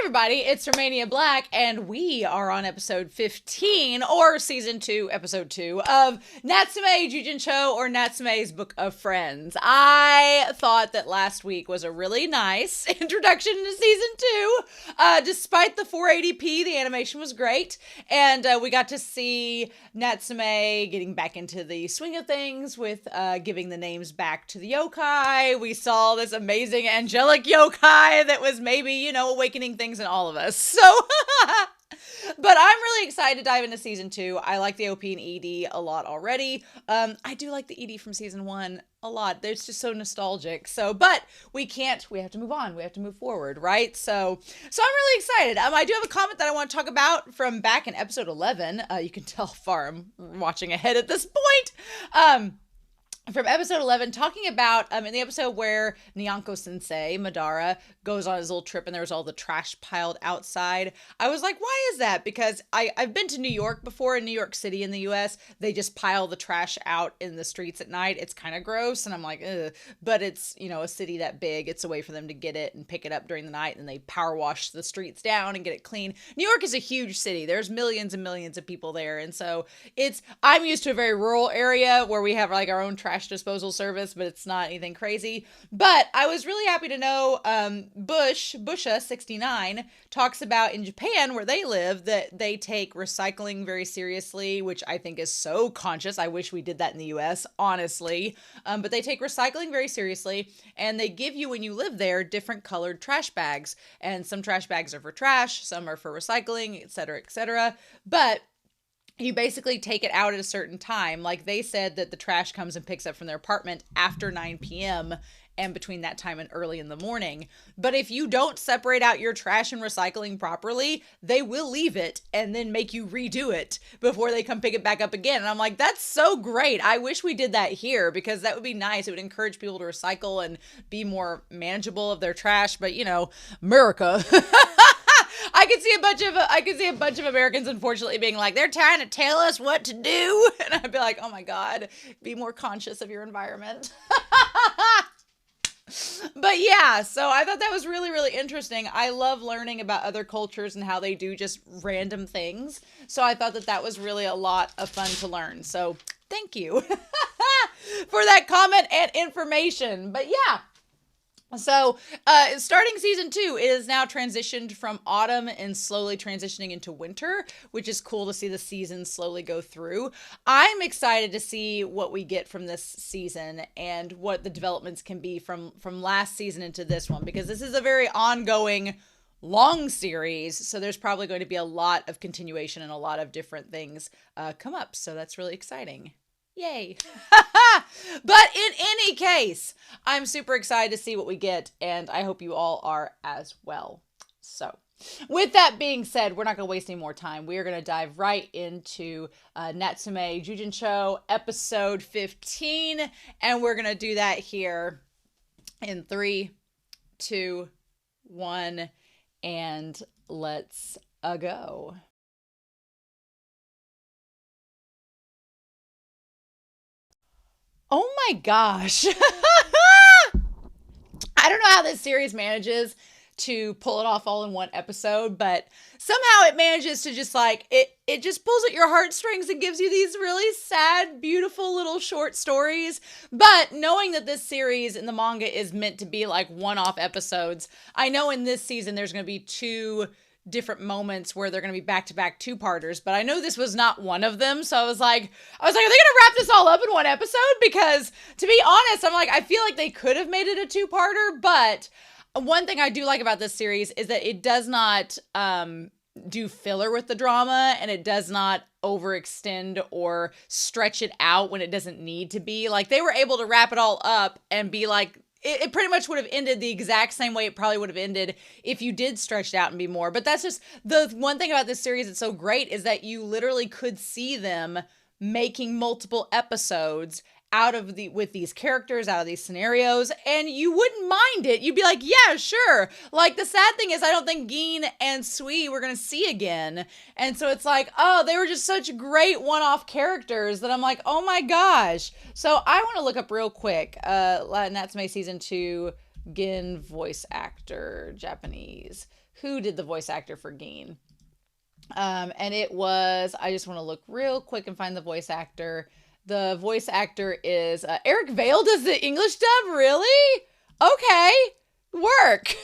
everybody, it's Romania Black, and we are on episode 15, or season 2, episode 2, of Natsume Yujin-cho, or Natsume's Book of Friends. I thought that last week was a really nice introduction to season 2. Despite the 480p, the animation was great, and we got to see Natsume getting back into the swing of things with giving the names back to the yokai. We saw this amazing angelic yokai that was maybe, awakening things in all of us. So, but I'm really excited to dive into season 2. I like the OP and ED a lot already. I do like the ED from season 1 a lot. It's just so nostalgic. So, but we have to move on. We have to move forward, right? So I'm really excited. I do have a comment that I want to talk about from back in episode 11. You can tell how far I'm watching ahead at this point. From episode 11, talking about, in the episode where Nyanko-sensei, Madara, goes on his little trip and there was all the trash piled outside. I was like, why is that? Because I've been to New York before, in New York City in the US. They just pile the trash out in the streets at night. It's kind of gross, and I'm like, ugh. But it's, a city that big. It's a way for them to get it and pick it up during the night, and they power wash the streets down and get it clean. New York is a huge city. There's millions and millions of people there, and so I'm used to a very rural area where we have like our own trash disposal service, but it's not anything crazy. But I was really happy to know Busha69 talks about in Japan, where they live, that they take recycling very seriously, which I think is so conscious. I wish we did that in the US, honestly. But they take recycling very seriously, and they give you, when you live there, different colored trash bags. And some trash bags are for trash, some are for recycling, etc., etc. But you basically take it out at a certain time. Like they said that the trash comes and picks up from their apartment after 9 p.m. and between that time and early in the morning. But if you don't separate out your trash and recycling properly, they will leave it and then make you redo it before they come pick it back up again. And I'm like, that's so great. I wish we did that here, because that would be nice. It would encourage people to recycle and be more manageable of their trash. But, America. I could see a bunch of Americans, unfortunately, being like, they're trying to tell us what to do. And I'd be like, oh my God, be more conscious of your environment. But yeah, so I thought that was really, really interesting. I love learning about other cultures and how they do just random things. So I thought that was really a lot of fun to learn. So thank you for that comment and information. But yeah. So, starting season 2, it is now transitioned from autumn and slowly transitioning into winter, which is cool to see the season slowly go through. I'm excited to see what we get from this season and what the developments can be from last season into this one, because this is a very ongoing, long series. So there's probably going to be a lot of continuation and a lot of different things come up. So that's really exciting. Yay. But in any case, I'm super excited to see what we get, and I hope you all are as well. So with that being said, we're not going to waste any more time. We are going to dive right into Natsume Yujin-cho episode 15, and we're going to do that here in 3, 2, 1, and let's go. Oh my gosh. I don't know how this series manages to pull it off all in one episode, but somehow it manages to just it just pulls at your heartstrings and gives you these really sad, beautiful little short stories. But knowing that this series in the manga is meant to be like one-off episodes, I know in this season there's going to be 2 different moments where they're going to be back-to-back 2-parters, but I know this was not one of them. So I was like, are they going to wrap this all up in one episode? Because to be honest, I'm like, I feel like they could have made it a 2-parter, but one thing I do like about this series is that it does not do filler with the drama, and it does not overextend or stretch it out when it doesn't need to be. Like, they were able to wrap it all up and be like, it pretty much would have ended the exact same way it probably would have ended if you did stretch it out and be more. But that's just the one thing about this series that's so great, is that you literally could see them making multiple episodes with these characters, out of these scenarios, and you wouldn't mind it. You'd be like, yeah, sure. Like, the sad thing is I don't think Gin and Sui we're going to see again. And so it's like, oh, they were just such great one-off characters that I'm like, oh my gosh. So I want to look up real quick, Natsume season 2, Gin voice actor, Japanese. who did the voice actor for Geen. And it was, I just want to look real quick and find the voice actor. The voice actor is Eric Vale does the English dub, really? Okay, work.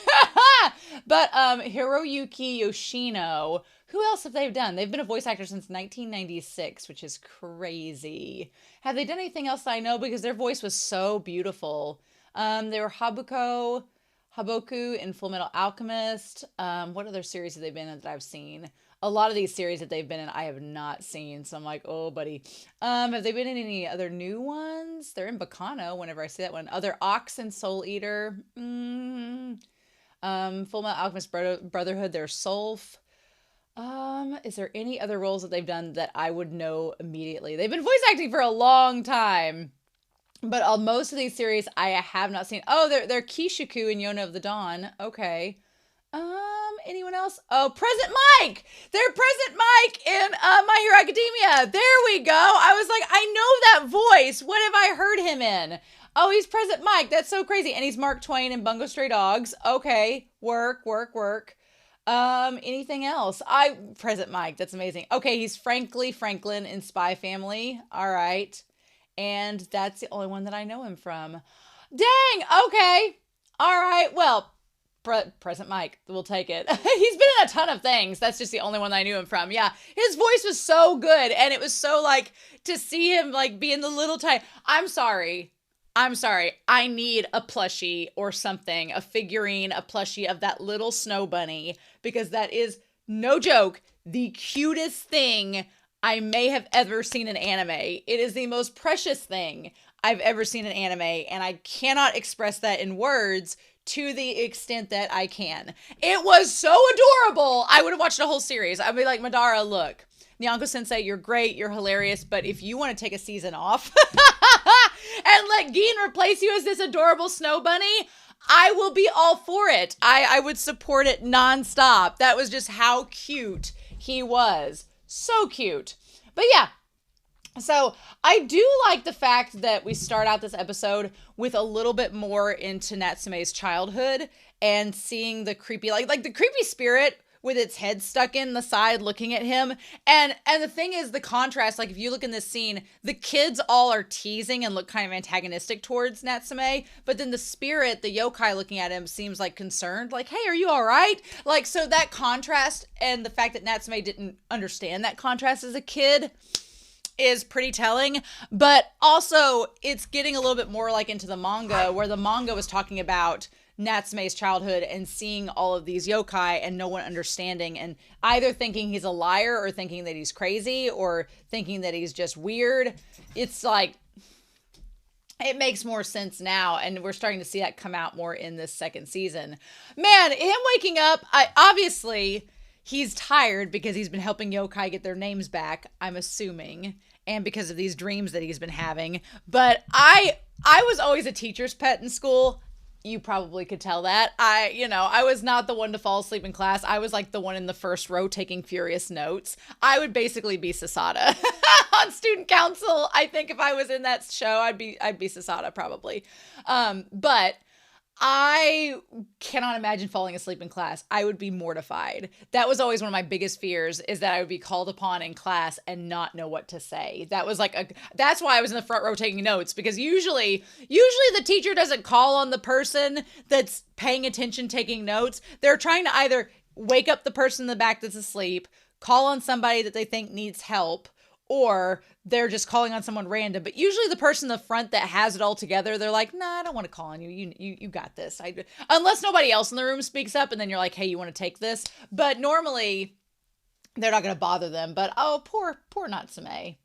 But Hiroyuki Yoshino, who else have they done? They've been a voice actor since 1996, which is crazy. Have they done anything else that I know? Because their voice was so beautiful. They were Haboku in Full Metal Alchemist. What other series have they been in that I've seen? A lot of these series that they've been in, I have not seen. So I'm like, oh, buddy. Have they been in any other new ones? They're in Bacano whenever I see that one. Other Ox and Soul Eater. Full Metal Alchemist Brotherhood. There's Solf. Is there any other roles that they've done that I would know immediately? They've been voice acting for a long time. But most of these series I have not seen. Oh, they're Kishiku in Yona of the Dawn. Okay. Anyone else? Oh, Present Mike! They're Present Mike in My Hero Academia. There we go. I was like, I know that voice. What have I heard him in? Oh, he's Present Mike. That's so crazy. And he's Mark Twain in Bungo Stray Dogs. Okay. Work. Anything else? Present Mike. That's amazing. Okay, he's Franklin in Spy Family. All right. And that's the only one that I know him from. Dang, okay. All right, well, Present Mike, we'll take it. He's been in a ton of things. That's just the only one that I knew him from. Yeah, his voice was so good, and it was so, like, to see him, like, be in the little tiny... I'm sorry. I need a plushie or something, a figurine, a plushie of that little snow bunny, because that is, no joke, the cutest thing I may have ever seen in anime. It is the most precious thing I've ever seen in anime, and I cannot express that in words to the extent that I can. It was so adorable. I would have watched a whole series. I'd be like, Madara, look, Nyanko Sensei, you're great, you're hilarious, but if you want to take a season off and let Geen replace you as this adorable snow bunny, I will be all for it. I would support it nonstop. That was just how cute he was. So cute. But yeah, so I do like the fact that we start out this episode with a little bit more into Natsume's childhood and seeing the creepy, like the creepy spirit with its head stuck in the side looking at him. And the thing is, the contrast, like if you look in this scene, the kids all are teasing and look kind of antagonistic towards Natsume, but then the spirit, the yokai looking at him seems like concerned, like, hey, are you all right? Like, so that contrast and the fact that Natsume didn't understand that contrast as a kid is pretty telling. But also it's getting a little bit more like into the manga, where the manga was talking about Natsume's childhood and seeing all of these yokai and no one understanding and either thinking he's a liar or thinking that he's crazy or thinking that he's just weird. It's like, it makes more sense now, and we're starting to see that come out more in this second season. Man, him waking up, obviously he's tired because he's been helping yokai get their names back, I'm assuming, and because of these dreams that he's been having. But I was always a teacher's pet in school. You probably could tell that. I was not the one to fall asleep in class. I was like the one in the first row taking furious notes. I would basically be Sasada on student council. I think if I was in that show, I'd be Sasada probably. But I cannot imagine falling asleep in class. I would be mortified. That was always one of my biggest fears, is that I would be called upon in class and not know what to say. That was that's why I was in the front row taking notes, because usually the teacher doesn't call on the person that's paying attention taking notes. They're trying to either wake up the person in the back that's asleep, call on somebody that they think needs help, or they're just calling on someone random. But usually the person in the front that has it all together, they're like, nah, I don't want to call on you. You got this. Unless nobody else in the room speaks up, and then you're like, hey, you want to take this? But normally they're not going to bother them. But oh, poor Natsume.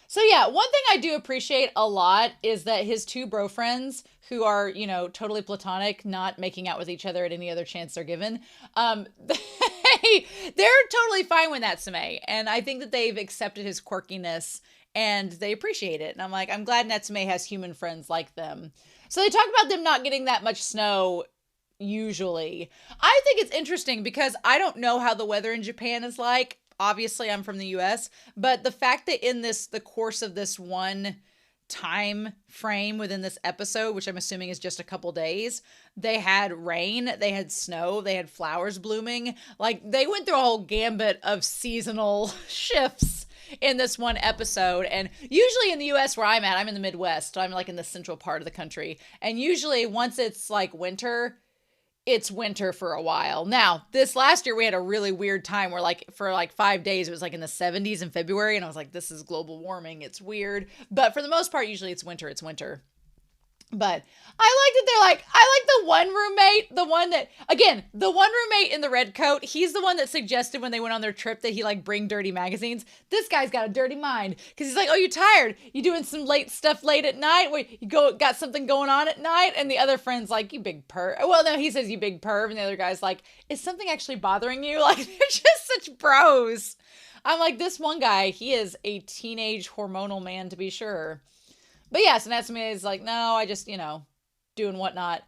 So yeah, one thing I do appreciate a lot is that his two bro friends, who are, totally platonic, not making out with each other at any other chance they're given, they're totally fine with Natsume. And I think that they've accepted his quirkiness and they appreciate it. And I'm like, I'm glad Natsume has human friends like them. So they talk about them not getting that much snow usually. I think it's interesting because I don't know how the weather in Japan is like. Obviously, I'm from the US, but the fact that in the course of this one time frame within this episode, which I'm assuming is just a couple days, they had rain, they had snow, they had flowers blooming. Like, they went through a whole gambit of seasonal shifts in this one episode. And usually in the US where I'm at, I'm in the Midwest, so I'm like in the central part of the country. And usually once it's like winter, it's winter for a while. Now, this last year we had a really weird time where like for like 5 days it was like in the 70s in February, and I was like, this is global warming. It's weird. But for the most part, usually it's winter. It's winter. But I like that they're like, I like the one roommate, the one that, again, the one roommate in the red coat, he's the one that suggested when they went on their trip that he like bring dirty magazines. This guy's got a dirty mind because he's like, oh, you tired? You doing some late stuff late at night? Where you got something going on at night? And the other friend's like, you big perv. Well, no, he says you big perv. And the other guy's like, is something actually bothering you? Like, they're just such bros. I'm like, this one guy, he is a teenage hormonal man to be sure. But yes, Natsume is like, no, I just, doing whatnot.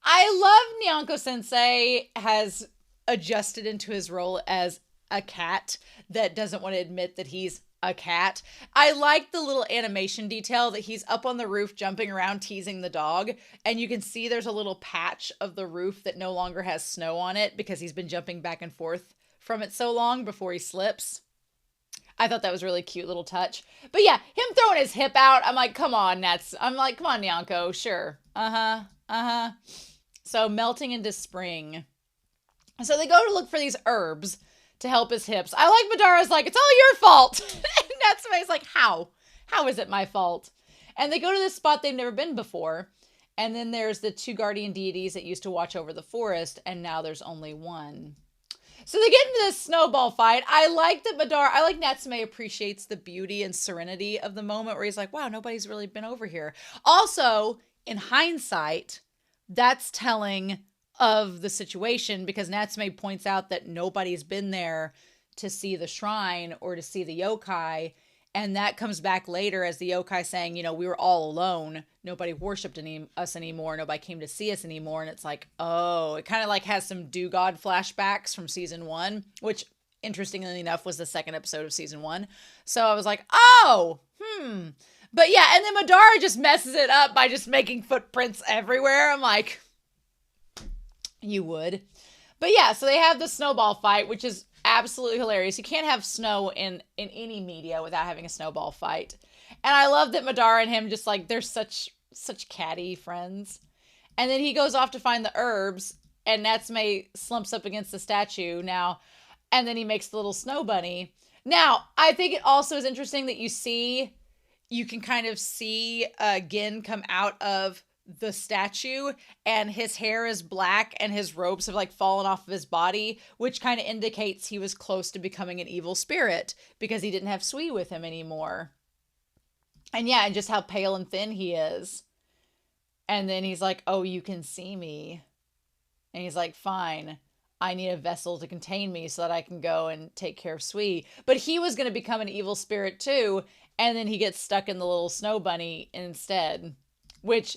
I love Nyanko Sensei has adjusted into his role as a cat that doesn't want to admit that he's a cat. I like the little animation detail that he's up on the roof jumping around teasing the dog, and you can see there's a little patch of the roof that no longer has snow on it because he's been jumping back and forth from it so long before he slips. I thought that was a really cute little touch. But yeah, him throwing his hip out, I'm like, come on, I'm like, come on, Nyanko, sure. So melting into spring. So they go to look for these herbs to help his hips. I like Madara's like, it's all your fault. And Natsume's like, how? How is it my fault? And they go to this spot they've never been before. And then there's the 2 guardian deities that used to watch over the forest. And now there's only one. So they get into this snowball fight. I like Natsume appreciates the beauty and serenity of the moment where he's like, wow, nobody's really been over here. Also, in hindsight, that's telling of the situation because Natsume points out that nobody's been there to see the shrine or to see the yokai. And that comes back later as the yokai saying, we were all alone. Nobody worshipped us anymore. Nobody came to see us anymore. And it's like, oh, it kind of like has some do-god flashbacks from season 1, which interestingly enough was the second episode of season 1. So I was like, oh, But yeah, and then Madara just messes it up by just making footprints everywhere. I'm like, you would. But yeah, so they have the snowball fight, which is absolutely hilarious. You can't have snow in any media without having a snowball fight. And I love that Madara and him just like, they're such catty friends. And then he goes off to find the herbs and Natsume slumps up against the statue now. And then he makes the little snow bunny. Now, I think it also is interesting that you can kind of see Gin come out of the statue and his hair is black and his robes have like fallen off of his body, which kind of indicates he was close to becoming an evil spirit because he didn't have Sui with him anymore. And yeah, and just how pale and thin he is. And then he's like, oh, you can see me. And he's like, fine, I need a vessel to contain me so that I can go and take care of Sui. But he was going to become an evil spirit too. And then he gets stuck in the little snow bunny instead, which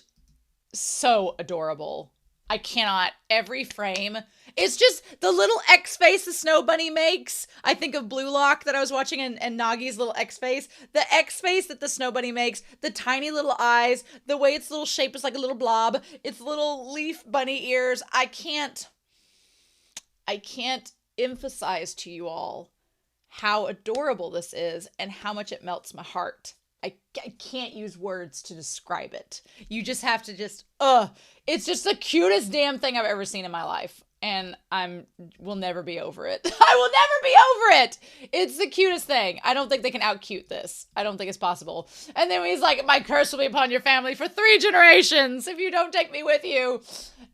so adorable. I cannot. Every frame. It's just the little X face the snow bunny makes. I think of Blue Lock that I was watching and Nagi's little X face. The X face that the snow bunny makes. The tiny little eyes. The way its little shape is like a little blob. Its little leaf bunny ears. I can't emphasize to you all how adorable this is and how much it melts my heart. I can't use words to describe it. You just have to it's just the cutest damn thing I've ever seen in my life. And will never be over it. I will never be over it. It's the cutest thing. I don't think they can out-cute this. I don't think it's possible. And then he's like, my curse will be upon your family for 3 generations if you don't take me with you.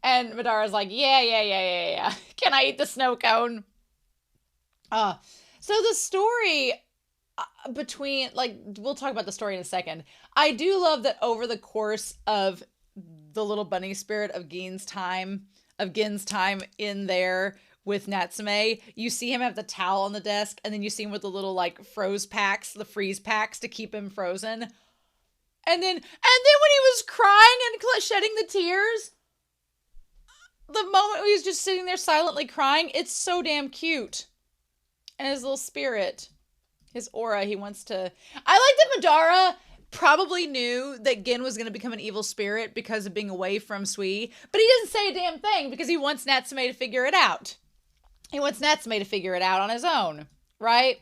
And Madara's like, yeah. Can I eat the snow cone? So the story between, like, we'll talk about the story in a second. I do love that over the course of the little bunny spirit of Gin's time in there with Natsume, you see him have the towel on the desk, and then you see him with the little, like, freeze packs to keep him frozen. And then when he was crying and shedding the tears, the moment he was just sitting there silently crying, it's so damn cute. And his little spirit, his aura, I like that Madara probably knew that Gin was going to become an evil spirit because of being away from Sui, but he doesn't say a damn thing because he wants Natsume to figure it out. He wants Natsume to figure it out on his own, right?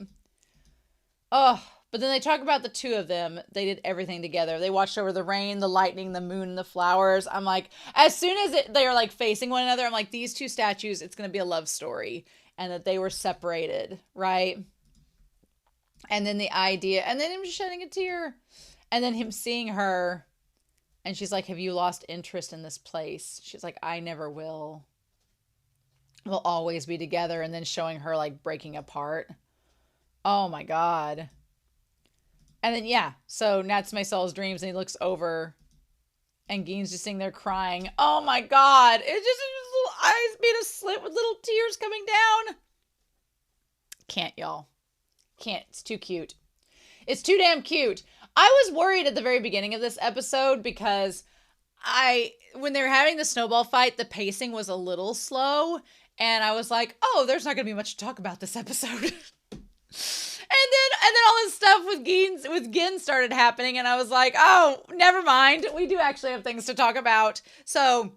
Oh, but then they talk about the two of them. They did everything together. They watched over the rain, the lightning, the moon, and the flowers. I'm like, as soon as they are like facing one another, I'm like, these two statues, it's going to be a love story. And that they were separated, right? And then the idea, and then him shedding a tear. And then him seeing her, and she's like, have you lost interest in this place? She's like, I never will. We'll always be together. And then showing her like breaking apart. Oh my God. And then, yeah, so Natsume saw his dreams and he looks over and Gin's just sitting there crying. Oh my God. It's just his little eyes being a slit with little tears coming down. Can't, y'all. Can't. It's too cute. It's too damn cute. I was worried at the very beginning of this episode because when they were having the snowball fight, the pacing was a little slow. And I was like, oh, there's not going to be much to talk about this episode. And then all this stuff with Gin started happening, and I was like, oh, never mind. We do actually have things to talk about. So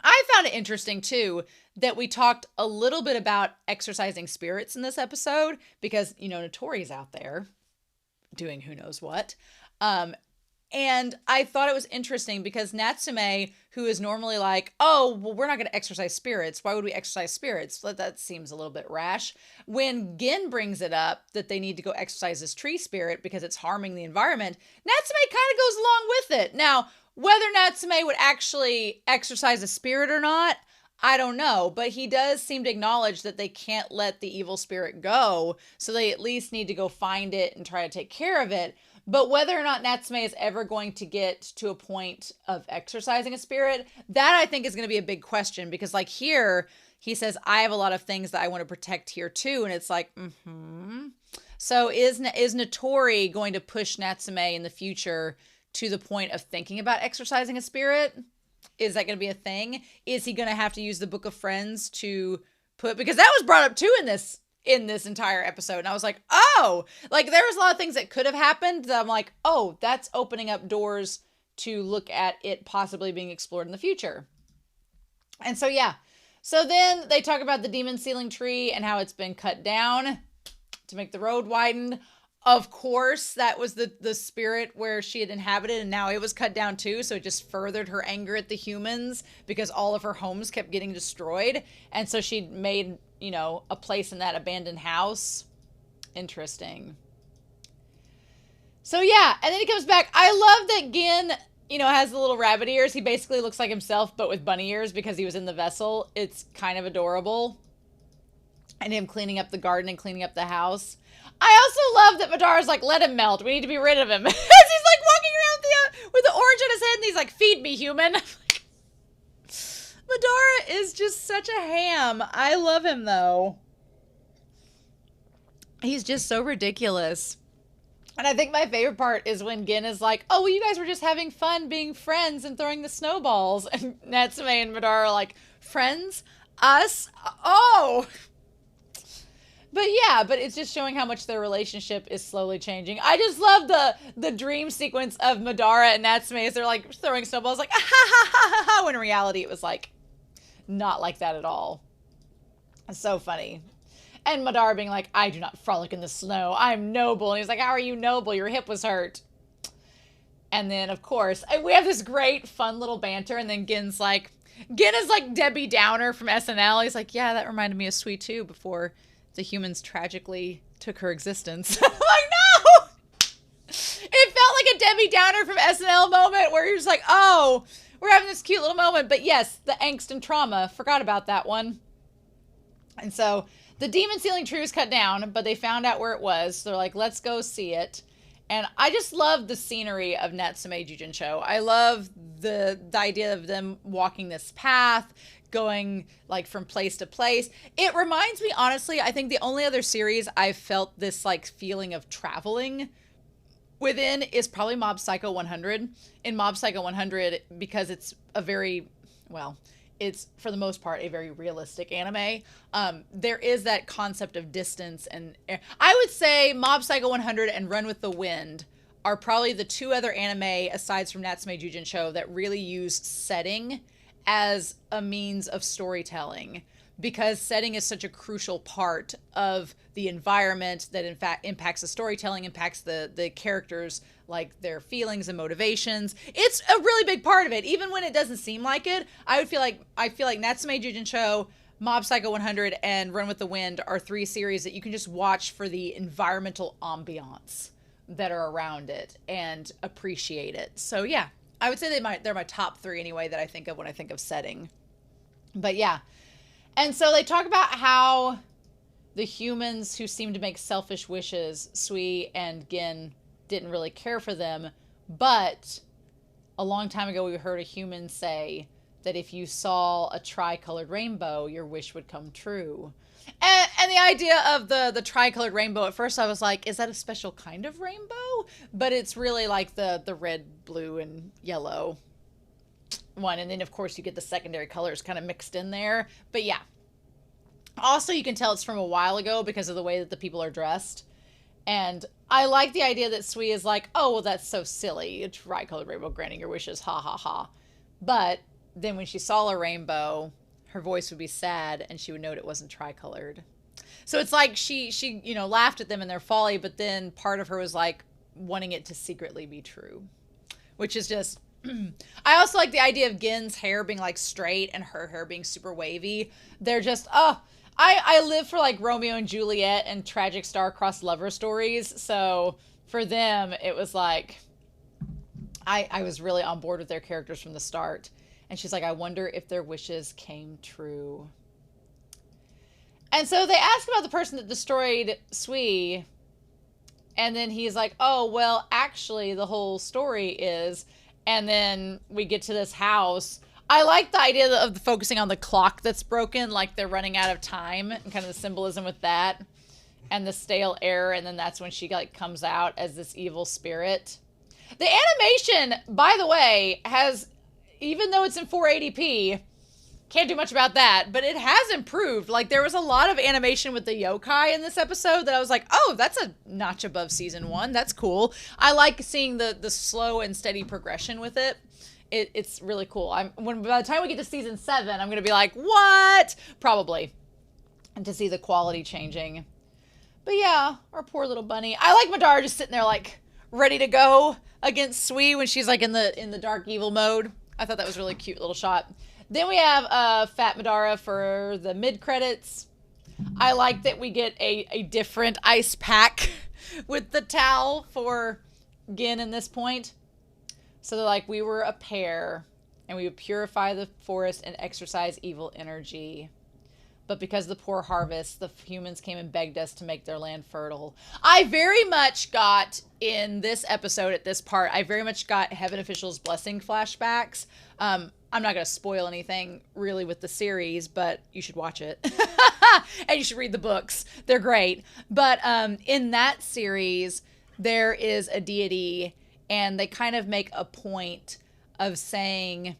I found it interesting, too, that we talked a little bit about exercising spirits in this episode because, Notori's out there doing who knows what. And I thought it was interesting because Natsume, who is normally like, oh, well, we're not going to exercise spirits. Why would we exercise spirits? That seems a little bit rash. When Gin brings it up that they need to go exercise this tree spirit because it's harming the environment, Natsume kind of goes along with it. Now, whether Natsume would actually exercise a spirit or not, I don't know. But he does seem to acknowledge that they can't let the evil spirit go. So they at least need to go find it and try to take care of it. But whether or not Natsume is ever going to get to a point of exercising a spirit, that I think is going to be a big question because like here, he says, I have a lot of things that I want to protect here too. And it's like, So is Notori going to push Natsume in the future to the point of thinking about exercising a spirit? Is that going to be a thing? Is he going to have to use the Book of Friends to put, because that was brought up too in this entire episode. And I was like, oh, like there was a lot of things that could have happened that I'm like, oh, that's opening up doors to look at it possibly being explored in the future. And so, yeah. So then they talk about the demon ceiling tree and how it's been cut down to make the road widened. Of course, that was the spirit where she had inhabited and now it was cut down too. So it just furthered her anger at the humans because all of her homes kept getting destroyed. And so she made, a place in that abandoned house. Interesting. So yeah, and then he comes back. I love that Gin, has the little rabbit ears. He basically looks like himself, but with bunny ears because he was in the vessel. It's kind of adorable. And him cleaning up the garden and cleaning up the house. I also love that Madara's like, let him melt. We need to be rid of him. As he's like walking around with the orange on his head and he's like, feed me, human. Madara is just such a ham. I love him though. He's just so ridiculous. And I think my favorite part is when Gin is like, oh, well, you guys were just having fun being friends and throwing the snowballs. And Natsume and Madara are like, friends? Us? Oh. But yeah, but it's just showing how much their relationship is slowly changing. I just love the dream sequence of Madara and Natsume as they're like throwing snowballs like, ah, ha, ha, ha, ha, ha, when in reality it was like not like that at all. It's so funny. And Madara being like, I do not frolic in the snow. I'm noble. And he's like, how are you noble? Your hip was hurt. And then, of course, we have this great, fun little banter. And then Gin is like Debbie Downer from SNL. He's like, yeah, that reminded me of Sweet Too before the humans tragically took her existence. I'm like, no! It felt like a Debbie Downer from SNL moment where you're just like, oh, we're having this cute little moment. But yes, the angst and trauma. Forgot about that one. And so the demon ceiling tree was cut down, but they found out where it was. So they're like, let's go see it. And I just love the scenery of Natsume Yujin-cho. I love the idea of them walking this path, going like from place to place. It reminds me, honestly, I think the only other series I've felt this like feeling of traveling within is probably Mob Psycho 100. In Mob Psycho 100, because it's a very, well, it's for the most part a very realistic anime. There is that concept of distance, and I would say Mob Psycho 100 and Run with the Wind are probably the two other anime aside from Natsume Yujin-cho that really use setting as a means of storytelling, because setting is such a crucial part of the environment that in fact impacts the storytelling, impacts the characters, like their feelings and motivations. It's a really big part of it, even when it doesn't seem like it. I feel like Natsume Yujin-cho, Mob Psycho 100, and Run with the Wind are three series that you can just watch for the environmental ambiance that are around it and appreciate it. So yeah, I would say they're my top three anyway that I think of when I think of setting. But yeah. And so they talk about how the humans who seem to make selfish wishes, Sui and Gin, didn't really care for them. But a long time ago, we heard a human say that if you saw a tricolored rainbow, your wish would come true. And the idea of the tricolored rainbow, at first I was like, is that a special kind of rainbow? But it's really like the red, blue, and yellow one. And then, of course, you get the secondary colors kind of mixed in there. But yeah. Also, you can tell it's from a while ago because of the way that the people are dressed. And I like the idea that Sui is like, oh, well, that's so silly. A tricolored rainbow granting your wishes. Ha, ha, ha. But then when she saw a rainbow, her voice would be sad and she would note it wasn't tricolored. So it's like she laughed at them in their folly, but then part of her was like wanting it to secretly be true, which is just... I also like the idea of Gin's hair being like straight and her hair being super wavy. They're just, I live for like Romeo and Juliet and tragic star-crossed lover stories. So for them, it was like, I was really on board with their characters from the start. And she's like, I wonder if their wishes came true. And so they ask about the person that destroyed Sui. And then he's like, oh, well, actually, the whole story is... And then we get to this house. I like the idea of focusing on the clock that's broken, like they're running out of time, and kind of the symbolism with that, and the stale air, and then that's when she like comes out as this evil spirit. The animation, by the way, has, even though it's in 480p, can't do much about that, but it has improved. Like, there was a lot of animation with the yokai in this episode that I was like, oh, that's a notch above season 1. That's cool. I like seeing the slow and steady progression with it. It's really cool. By the time we get to season 7, I'm going to be like, what? Probably. And to see the quality changing. But yeah, our poor little bunny. I like Madara just sitting there like ready to go against Sui when she's like in the dark evil mode. I thought that was a really cute little shot. Then we have Fat Madara for the mid-credits. I like that we get a different ice pack with the towel for Gin in this point. So they're like, we were a pair, and we would purify the forest and exorcise evil energy. But because of the poor harvest, the humans came and begged us to make their land fertile. I very much got, in this episode, at this part, I very much got Heaven Official's Blessing flashbacks. I'm not going to spoil anything really with the series, but you should watch it. And you should read the books. They're great. But in that series, there is a deity, and they kind of make a point of saying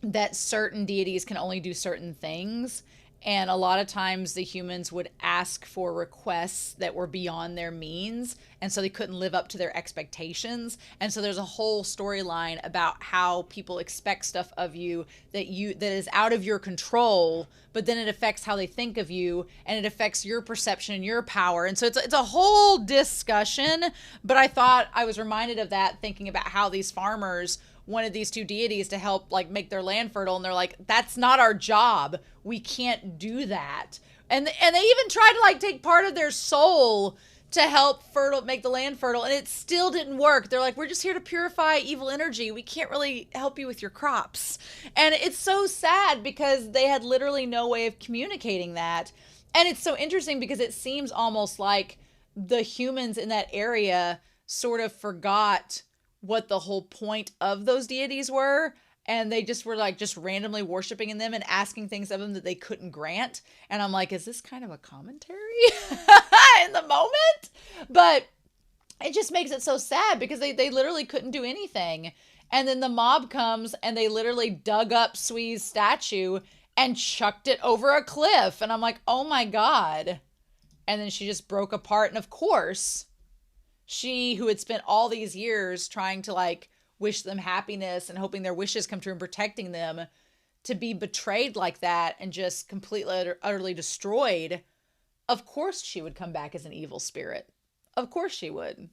that certain deities can only do certain things. And a lot of times the humans would ask for requests that were beyond their means. And so they couldn't live up to their expectations. And so there's a whole storyline about how people expect stuff of you that is out of your control, but then it affects how they think of you, and it affects your perception and your power. And so it's a whole discussion. But I thought I was reminded of that thinking about how these farmers wanted these two deities to help like make their land fertile, and they're like, that's not our job. We can't do that. And they even tried to like take part of their soul to help make the land fertile, and it still didn't work. They're like, we're just here to purify evil energy. We can't really help you with your crops. And it's so sad because they had literally no way of communicating that. And it's so interesting because it seems almost like the humans in that area sort of forgot what the whole point of those deities were, and they just were like just randomly worshiping in them and asking things of them that they couldn't grant. And I'm like, is this kind of a commentary in the moment? But it just makes it so sad because they literally couldn't do anything. And then the mob comes and they literally dug up Sui's statue and chucked it over a cliff. And I'm like, oh my God. And then she just broke apart. And of course, She who had spent all these years trying to like wish them happiness and hoping their wishes come true and protecting them, to be betrayed like that and just completely, utterly destroyed. Of course she would come back as an evil spirit. Of course she would.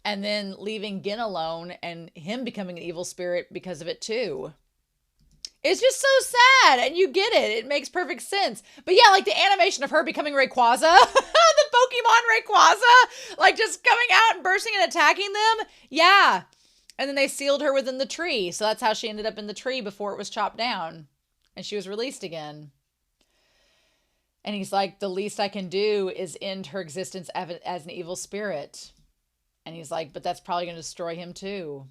And then leaving Gin alone and him becoming an evil spirit because of it too. It's just so sad, and you get it. It makes perfect sense. But yeah, like the animation of her becoming Rayquaza, the Pokemon Rayquaza, like just coming out and bursting and attacking them. Yeah. And then they sealed her within the tree. So that's how she ended up in the tree before it was chopped down. And she was released again. And he's like, the least I can do is end her existence as an evil spirit. And he's like, but that's probably going to destroy him too.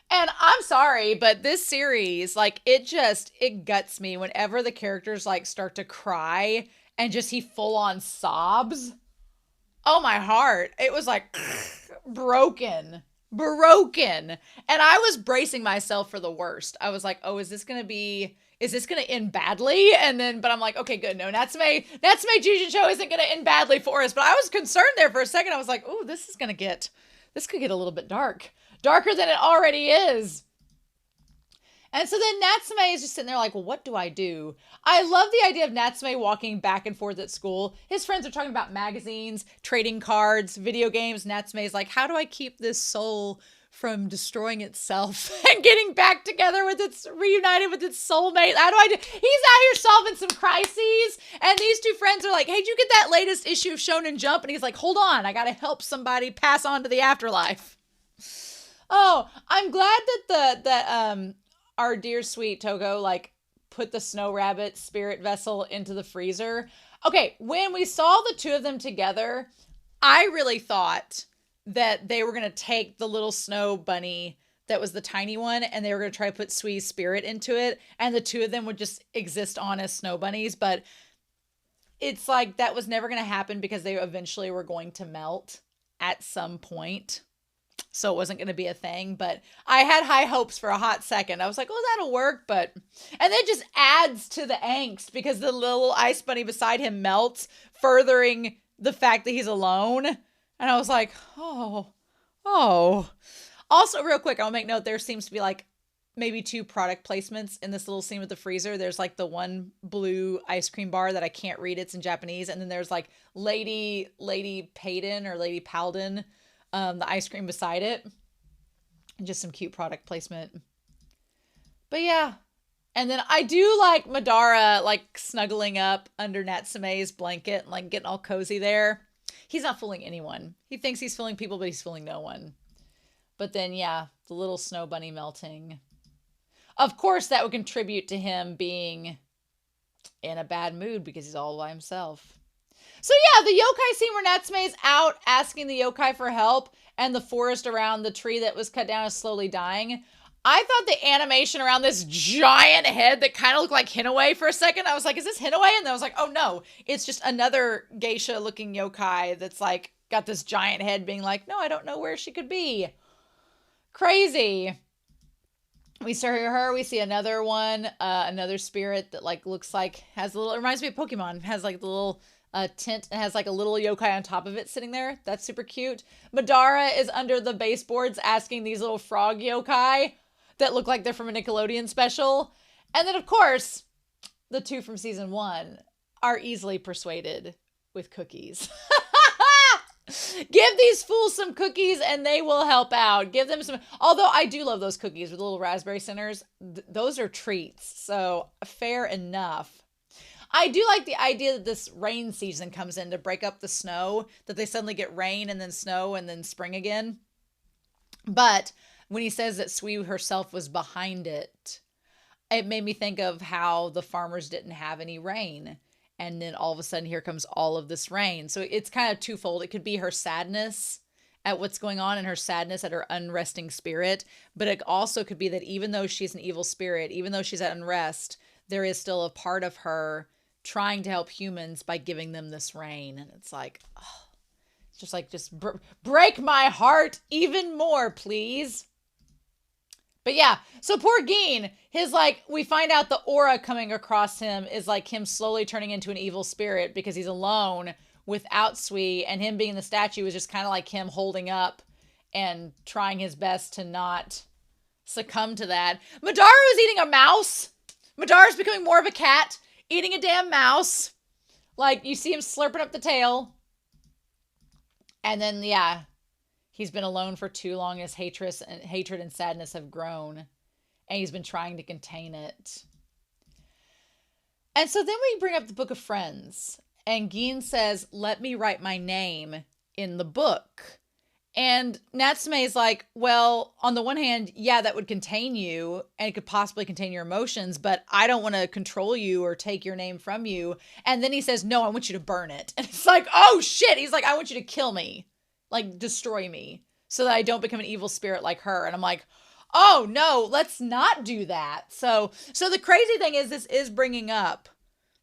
And I'm sorry, but this series, like, it guts me whenever the characters, like, start to cry and just he full on sobs. Oh, my heart. It was like, broken. And I was bracing myself for the worst. I was like, oh, is this going to end badly? But I'm like, okay, good. No, Natsume Yujin-cho isn't going to end badly for us. But I was concerned there for a second. I was like, oh, this could get a little bit dark. Darker than it already is. And so then Natsume is just sitting there like, well, what do I do? I love the idea of Natsume walking back and forth at school. His friends are talking about magazines, trading cards, video games. Natsume is like, how do I keep this soul from destroying itself and getting back together reunited with its soulmate? How do I do? He's out here solving some crises. And these two friends are like, hey, did you get that latest issue of Shonen Jump? And he's like, hold on, I got to help somebody pass on to the afterlife. Oh, I'm glad that our dear sweet Togo like put the snow rabbit spirit vessel into the freezer. Okay, when we saw the two of them together, I really thought that they were going to take the little snow bunny that was the tiny one and they were going to try to put Sui's spirit into it and the two of them would just exist on as snow bunnies, but it's like that was never going to happen because they eventually were going to melt at some point. So it wasn't going to be a thing, but I had high hopes for a hot second. I was like, oh, that'll work. And then it just adds to the angst because the little ice bunny beside him melts, furthering the fact that he's alone. And I was like, oh. Also, real quick, I'll make note, there seems to be like maybe 2 product placements in this little scene with the freezer. There's like the one blue ice cream bar that I can't read. It's in Japanese. And then there's like Lady Payden or Lady Palden, the ice cream beside it. And just some cute product placement. But yeah. And then I do like Madara like snuggling up under Natsume's blanket and like getting all cozy there. He's not fooling anyone. He thinks he's fooling people, but he's fooling no one. But then yeah, the little snow bunny melting. Of course that would contribute to him being in a bad mood because he's all by himself. So yeah, the yokai scene where Natsume's out asking the yokai for help and the forest around the tree that was cut down is slowly dying. I thought the animation around this giant head that kind of looked like Hinaway for a second, I was like, is this Hinaway? And then I was like, oh no, it's just another geisha looking yokai that's like got this giant head being like, no, I don't know where she could be. Crazy. We start her, we see another one, another spirit that like looks like has a little, it reminds me of Pokemon, has like the little tint and has like a little yokai on top of it sitting there. That's super cute. Madara is under the baseboards asking these little frog yokai that look like they're from a Nickelodeon special. And then of course, the 2 from season 1 are easily persuaded with cookies. Give these fools some cookies and they will help out. Give them some, although I do love those cookies with little raspberry centers. Those are treats. So fair enough. I do like the idea that this rain season comes in to break up the snow, that they suddenly get rain and then snow and then spring again. But when he says that Sui herself was behind it, it made me think of how the farmers didn't have any rain. And then all of a sudden here comes all of this rain. So it's kind of twofold. It could be her sadness at what's going on and her sadness at her unresting spirit. But it also could be that even though she's an evil spirit, even though she's at unrest, there is still a part of her trying to help humans by giving them this rain. And it's like, oh, it's just like, break my heart even more, please. But yeah, so poor Gin, his like, we find out the aura coming across him is like him slowly turning into an evil spirit because he's alone without Sui, and him being the statue was just kind of like him holding up and trying his best to not succumb to that. Madara is eating a mouse. Madara's becoming more of a cat, eating a damn mouse. Like, you see him slurping up the tail. And then, yeah, he's been alone for too long. His hatred and sadness have grown. And he's been trying to contain it. And so then we bring up the Book of Friends. And Gin says, let me write my name in the book. And Natsume is like, well, on the one hand, yeah, that would contain you and it could possibly contain your emotions, but I don't want to control you or take your name from you. And then he says, no, I want you to burn it. And it's like, oh shit. He's like, I want you to kill me, like destroy me so that I don't become an evil spirit like her. And I'm like, oh no, let's not do that. So the crazy thing is this is bringing up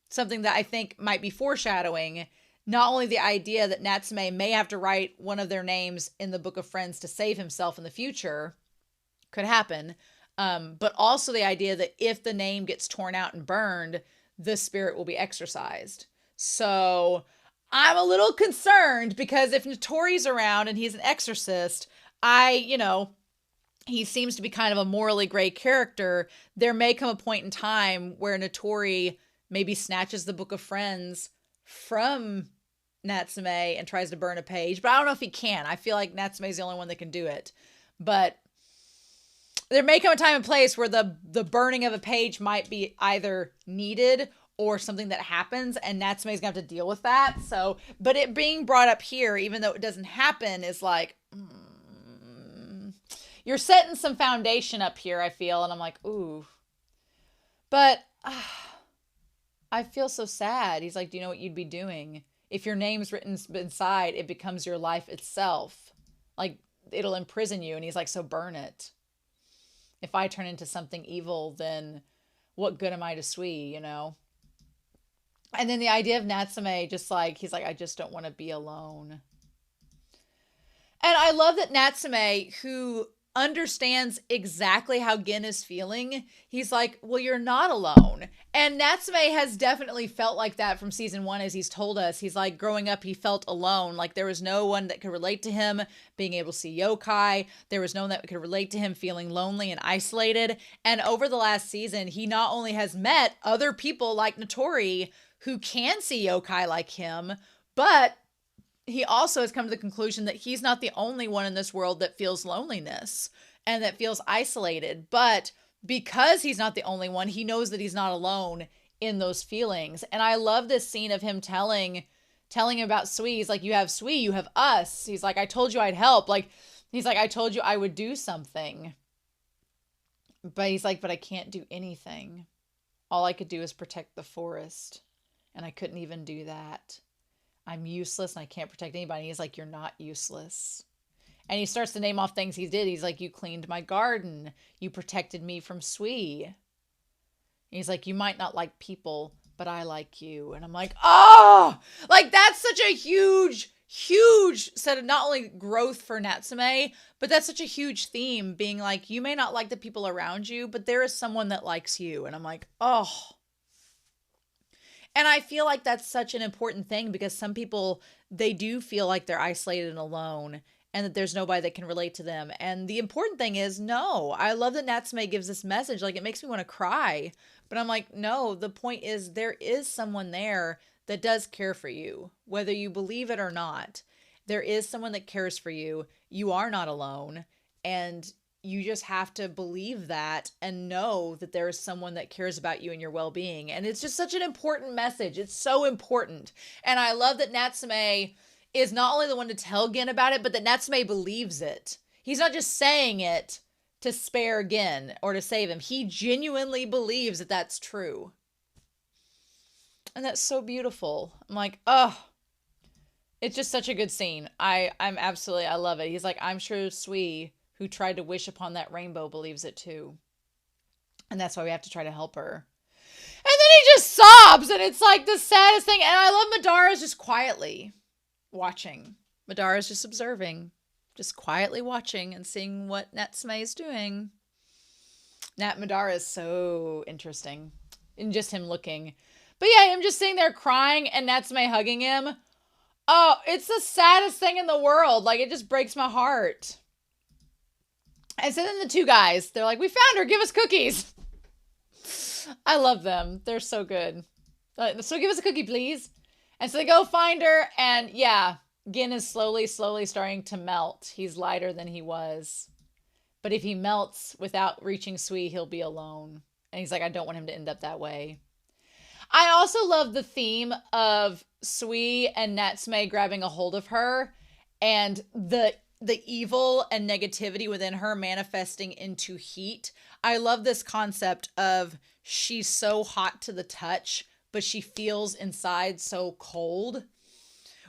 something that I think might be foreshadowing. Not only the idea that Natsume may have to write one of their names in the Book of Friends to save himself in the future, could happen, but also the idea that if the name gets torn out and burned, the spirit will be exorcised. So I'm a little concerned because if Notori's around and he's an exorcist, he seems to be kind of a morally gray character. There may come a point in time where Notori maybe snatches the Book of Friends from Natsume and tries to burn a page, but I don't know if he can. I feel like Natsume is the only one that can do it. But there may come a time and place where the burning of a page might be either needed or something that happens, and Natsume is going to have to deal with that. So, but it being brought up here, even though it doesn't happen, is like, you're setting some foundation up here, I feel, and I'm like, ooh. But I feel so sad. He's like, do you know what you'd be doing? If your name's written inside, it becomes your life itself. Like, it'll imprison you. And he's like, so burn it. If I turn into something evil, then what good am I to Sui, you know? And then the idea of Natsume, just like, he's like, I just don't want to be alone. And I love that Natsume, who understands exactly how Gin is feeling, he's like, well, you're not alone. And Natsume has definitely felt like that from season 1, as he's told us. He's like, growing up, he felt alone. Like, there was no one that could relate to him being able to see yokai. There was no one that could relate to him feeling lonely and isolated. And over the last season, he not only has met other people like Notori who can see yokai like him, but he also has come to the conclusion that he's not the only one in this world that feels loneliness and that feels isolated. But because he's not the only one, he knows that he's not alone in those feelings. And I love this scene of him telling him about Sui. He's like, you have Sui, you have us. He's like, I told you I'd help. Like, he's like, I told you I would do something. But he's like, but I can't do anything. All I could do is protect the forest. And I couldn't even do that. I'm useless and I can't protect anybody. He's like, you're not useless. And he starts to name off things he did. He's like, you cleaned my garden. You protected me from Sui. He's like, you might not like people, but I like you. And I'm like, oh, like that's such a huge set of not only growth for Natsume, but that's such a huge theme, being like, you may not like the people around you, but there is someone that likes you. And I'm like, oh. And I feel like that's such an important thing because some people, they do feel like they're isolated and alone and that there's nobody that can relate to them. And the important thing is, no, I love that Natsume gives this message. Like, it makes me want to cry. But I'm like, no, the point is there is someone there that does care for you, whether you believe it or not. There is someone that cares for you. You are not alone. And you just have to believe that and know that there is someone that cares about you and your well-being. And it's just such an important message. It's so important. And I love that Natsume is not only the one to tell Gin about it, but that Natsume believes it. He's not just saying it to spare Gin or to save him. He genuinely believes that that's true. And that's so beautiful. I'm like, oh, it's just such a good scene. I love it. He's like, I'm sure Sui, who tried to wish upon that rainbow, believes it too. And that's why we have to try to help her. And then he just sobs, and it's like the saddest thing. And I love Madara's just quietly watching. Madara's just observing, just quietly watching and seeing what Natsume is doing. Madara is so interesting. And just him looking. But yeah, him just sitting there crying and Natsume hugging him. Oh, it's the saddest thing in the world. Like, it just breaks my heart. And so then the two guys, they're like, we found her. Give us cookies. I love them. They're so good. So give us a cookie, please. And so they go find her. And yeah, Gin is slowly starting to melt. He's lighter than he was. But if he melts without reaching Sui, he'll be alone. And he's like, I don't want him to end up that way. I also love the theme of Sui and Natsume grabbing a hold of her and the evil and negativity within her manifesting into heat. I love this concept of she's so hot to the touch, but she feels inside so cold.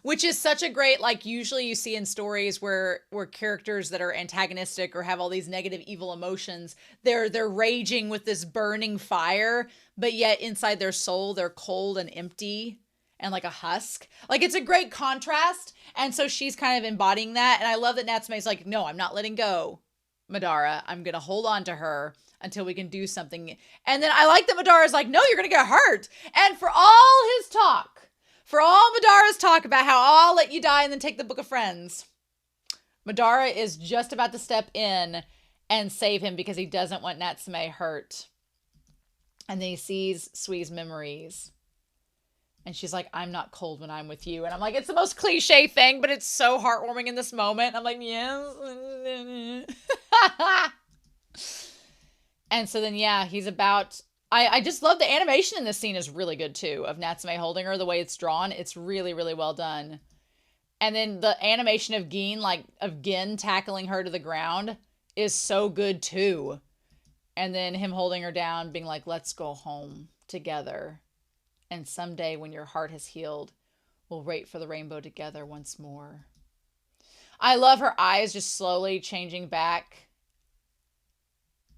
Which is such a great, like, usually you see in stories where characters that are antagonistic or have all these negative, evil emotions, they're raging with this burning fire, but yet inside their soul, they're cold and empty and like a husk. Like, it's a great contrast. And so she's kind of embodying that. And I love that Natsume's like, no, I'm not letting go, Madara. I'm going to hold on to her until we can do something. And then I like that Madara's like, no, you're going to get hurt. And for all his talk, for all Madara's talk about how I'll let you die and then take the Book of Friends, Madara is just about to step in and save him because he doesn't want Natsume hurt. And then he sees Sui's memories. And she's like, I'm not cold when I'm with you. And I'm like, it's the most cliche thing, but it's so heartwarming in this moment. I'm like, yes. And so then, yeah, he's about... I just love the animation in this scene is really good too, of Natsume holding her, the way it's drawn. It's really, really well done. And then the animation of Gin tackling her to the ground is so good too. And then him holding her down, being like, let's go home together. And someday when your heart has healed, we'll wait for the rainbow together once more. I love her eyes just slowly changing back.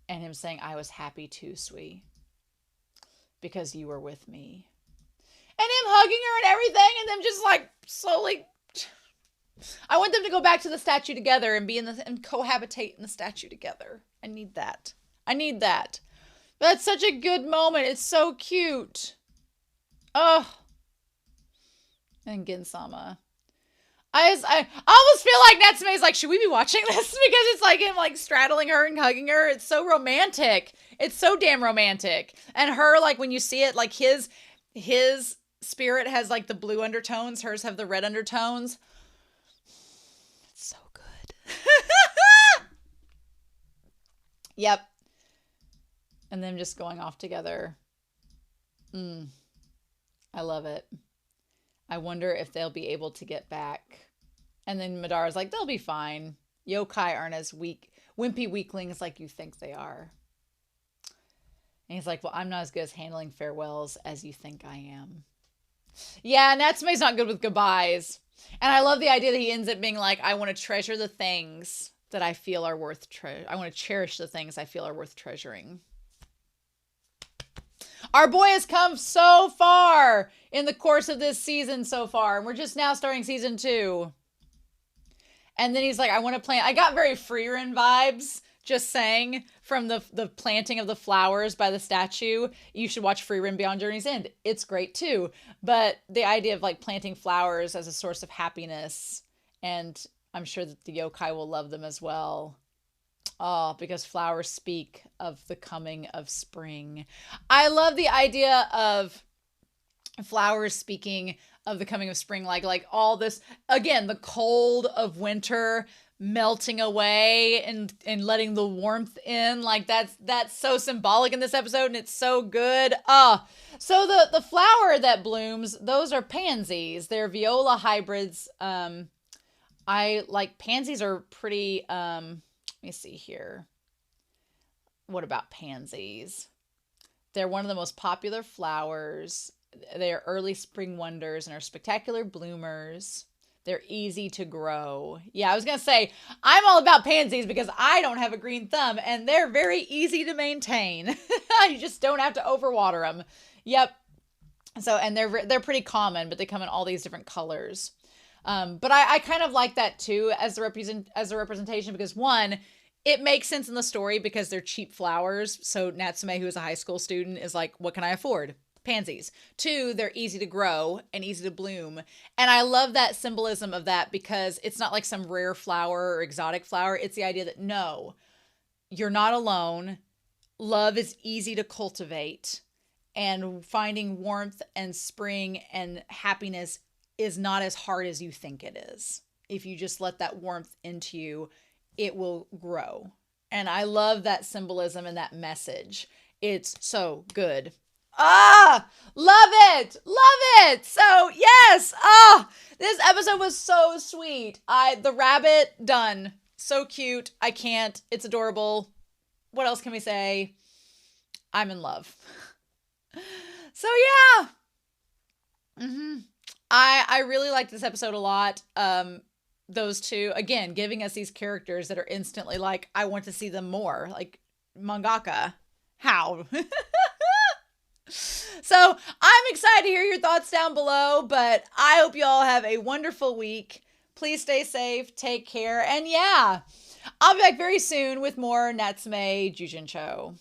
And him saying, I was happy too, Sui. Because you were with me. And him hugging her and everything, and them just like slowly... I want them to go back to the statue together and be and cohabitate in the statue together. I need that. That's such a good moment. It's so cute. Oh. And Gin-sama. I almost feel like Natsume's like, should we be watching this? Because it's like him like straddling her and hugging her. It's so romantic. It's so damn romantic. And her, like, when you see it, like his spirit has like the blue undertones. Hers have the red undertones. It's so good. Yep. And them just going off together. I love it. I wonder if they'll be able to get back. And then Madara's like, they'll be fine. Yokai aren't as wimpy weaklings like you think they are. And he's like, well, I'm not as good as handling farewells as you think I am. Yeah, Natsume's not good with goodbyes. And I love the idea that he ends up being like, I want to treasure the things that I feel are worth I want to cherish the things I feel are worth treasuring. Our boy has come so far in the course of this season so far. And we're just now starting season 2. And then he's like, I want to plant. I got very Frieren vibes, just saying, from the planting of the flowers by the statue. You should watch Frieren Beyond Journey's End. It's great too. But the idea of like planting flowers as a source of happiness. And I'm sure that the yokai will love them as well. Oh, because flowers speak of the coming of spring. I love the idea of flowers speaking of the coming of spring, like all this, again, the cold of winter melting away and letting the warmth in. Like that's so symbolic in this episode, and it's so good. So the flower that blooms, those are pansies. They're viola hybrids. I like pansies are pretty let me see here. What about pansies? They're one of the most popular flowers. They are early spring wonders and are spectacular bloomers. They're easy to grow. Yeah, I was going to say, I'm all about pansies because I don't have a green thumb and they're very easy to maintain. You just don't have to overwater them. Yep. So, and they're pretty common, but they come in all these different colors. But I kind of like that too as a representation because one, it makes sense in the story because they're cheap flowers. So Natsume, who is a high school student, is like, what can I afford? pansies. 2, they're easy to grow and easy to bloom. And I love that symbolism of that because it's not like some rare flower or exotic flower. It's the idea that no, you're not alone. Love is easy to cultivate, and finding warmth and spring and happiness is not as hard as you think it is. If you just let that warmth into you, it will grow. And I love that symbolism and that message. It's so good. Love it. Love it. So yes. This episode was so sweet. The rabbit, done. So cute. I can't. It's adorable. What else can we say? I'm in love. So yeah. I really like this episode a lot. Those two, again, giving us these characters that are instantly like, I want to see them more. Like, mangaka. How? So I'm excited to hear your thoughts down below, but I hope you all have a wonderful week. Please stay safe, take care, and yeah, I'll be back very soon with more Natsume Yujin-cho.